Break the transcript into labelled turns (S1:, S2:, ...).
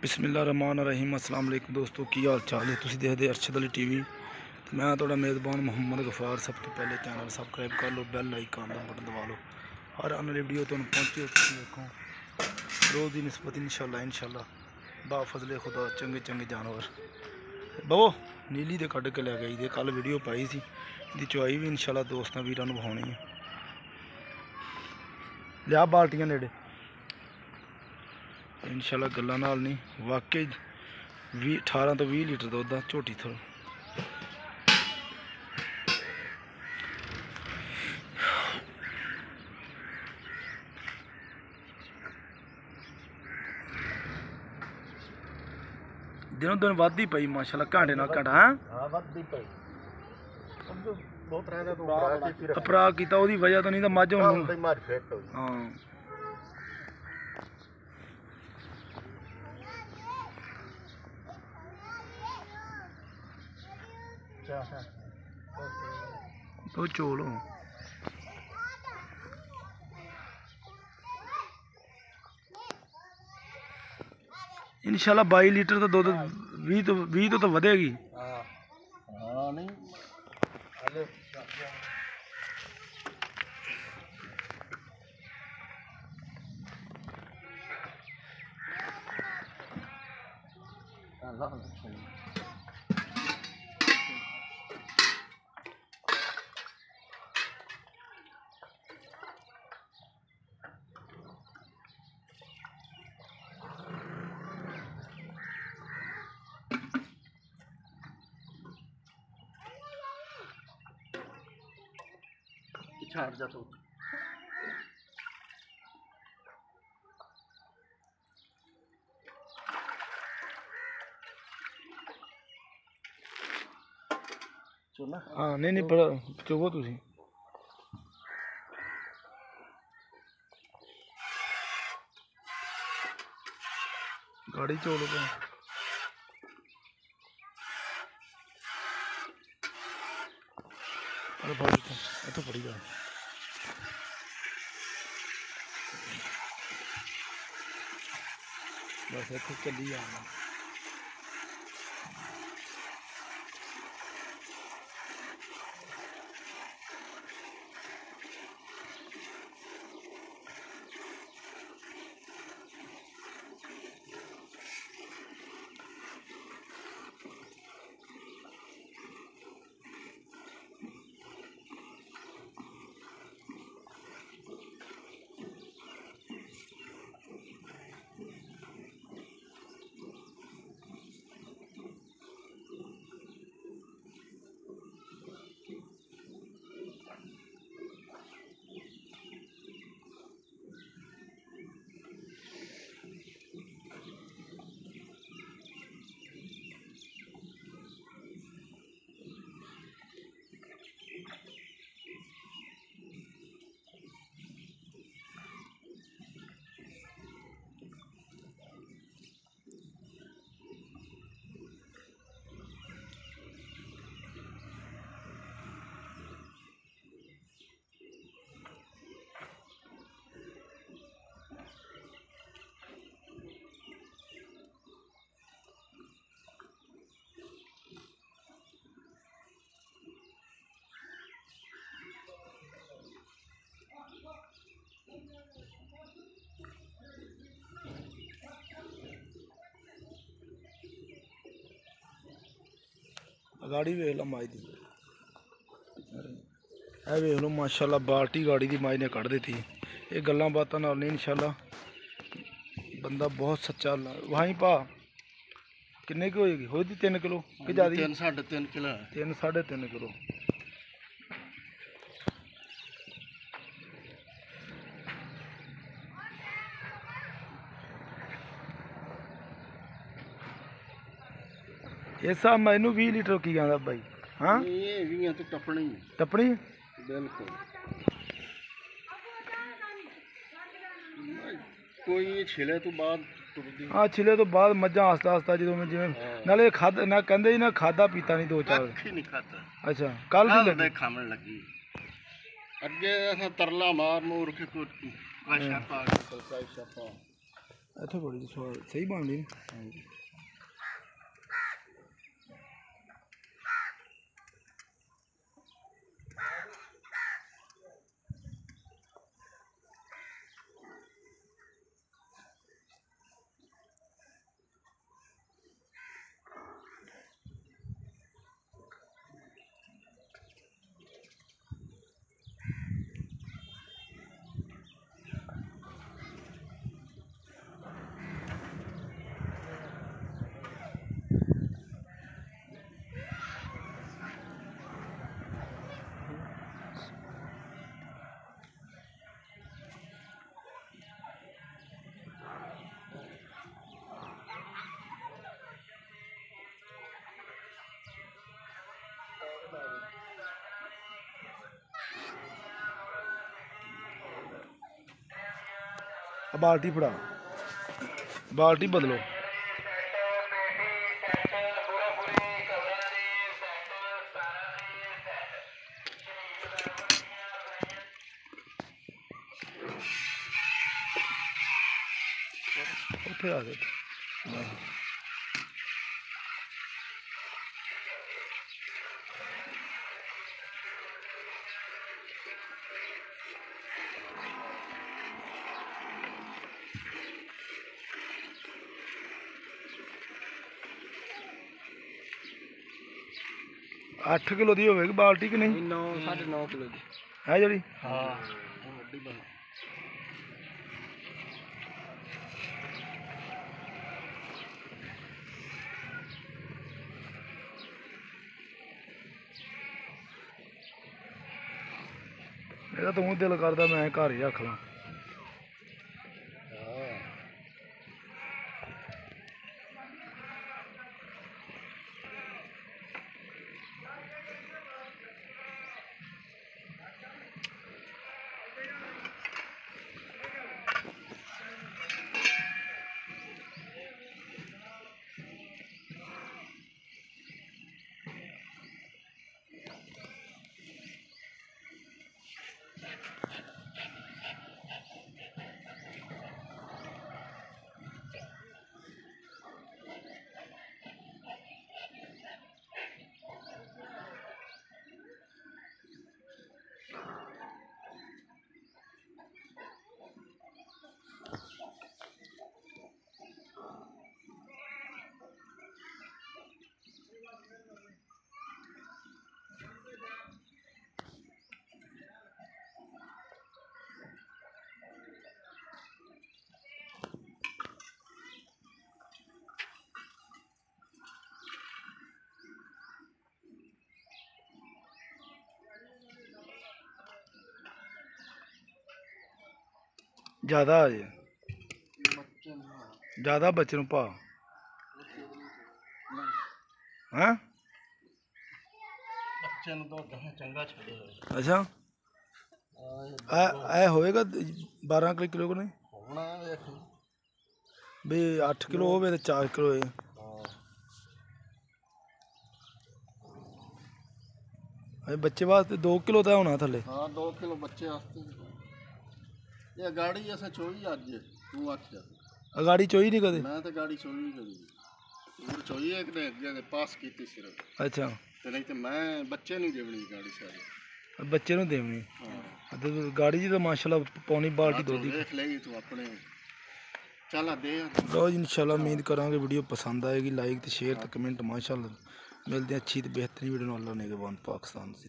S1: बिस्मिल्लाहिर्रहमानिर्रहीम अस्सलाम वालेकुम दोस्तों, की हाल चाल है। तुसीं देखदे अरशद अली टीवी। मैं तुहाडा मेज़बान मुहम्मद गफार। सब तो पहले चैनल सबसक्राइब कर लो, बैल आइकन का बटन दबा लो, हर आने वाली वीडियो तुहानूं पहुंचे। तुसीं देखो रोज़ की निस्बत इंशाल्लाह बाफजले खुदा चंगे चंगे जानवर बवो नीली दे कढ़ के लै गई दे। कल वीडियो पाई सी, इहदी चुआई भी इंशाल्लाह दोस्तां वीरां नूं विखाउणी है। लिया बाल्टियां नेड़े इंशाल्लाह गल्लां नाल नहीं, वाकई 18 तो 20 लीटर दुद्ध आ झोटी थोड़ा। दिनों दिन वधदी पई माशाल्लाह, घंटे ना घंटा है अपरा किया वजह तो नहीं तो मझ हाँ तो चोल इंशाल्लाह 22 लीटर तो दुध 20 तो वधेगी। छाड़ जा तो हाँ नहीं पर चुगो तुसी गाड़ी चोलो तो पड़ी जा बस इतने चली जाना। गाड़ी वेख लो माई दी, वेख लो माशाल्लाह बाल्टी गाड़ी की माई ने कढ़ दी। ये गल्लां बातां नाल नहीं इंशाल्लाह बंदा बहुत सच्चा वहीं पा किन्ने की होएगी होगी 3 किलो कि ज़्यादा 3 साढ़े 3 किलो। इस हिसाब मैनू 20 लीटर की कहता भाई। हाँ तो टपनी
S2: बिल्कुल कोई छिले तो बाद
S1: हाँ छिले तो बाद मझा आस्ता आस्ता जो मैं जिमें नाले खाद ना कहते ना खादा पीता नहीं 2-4
S2: नहीं खाता।
S1: अच्छा कल की
S2: खावन लगी अगे तरला मार मूर के
S1: ਇੱਥੇ ਬੜੀ ਸਵਾਦ ਸਹੀ ਬਣਦੀ ਨੇ।
S2: ਹਾਂਜੀ
S1: बाल्टी फड़ा बाल्टी बदलो। ਉੱਥੇ ਆ ਗਏ। ਅੱਠ किलो की होगी बाल्टी कि नहीं?
S2: 9 9.5 किलो की
S1: है जी।
S2: हाँ वड्डी बन
S1: मेरा तो दिल करता मैं घर ही रख ला। ज़्यादा आ जाए ज़्यादा बच्चे नूं पा हैं
S2: बच्चे ਨੂੰ ਤਾਂ ਗਾਂ ਚੰਗਾ ਛੱਡੇ ਹੋਏ
S1: अच्छा ए होएगा 12 किलो को नहीं
S2: ਹੋਣਾ ਵੇਖ
S1: भी 8 किलो हो 4 किलो है। बच्चे वास्ते 2 किलो तो होना थले।
S2: हाँ 2 किलो बच्चे वास्ते ये गाड़ी ऐसा चोई अज तू आख्या
S1: गाड़ी चोई नहीं कदे?
S2: मैं तो गाड़ी चोई करी और चोई एक ने अगे पास की सिर्फ।
S1: अच्छा
S2: ते नहीं तो मैं बच्चे नहीं देवनी गाड़ी सारी
S1: बच्चे नूं देवनी।
S2: हाँ
S1: तो गाड़ी जी तो माशाल्लाह पौनी बाल्टी दो दी।
S2: देख लेगी तू अपने चला दे
S1: लो जी इंशाल्लाह उम्मीद करांगे वीडियो पसंद आएगी। लाइक तो शेयर तो कमेंट माशाल्लाह मिलते हैं अच्छी तो बेहतरीन वीडियो। अल्लाह ने के बाद पाकिस्तान जिंदा।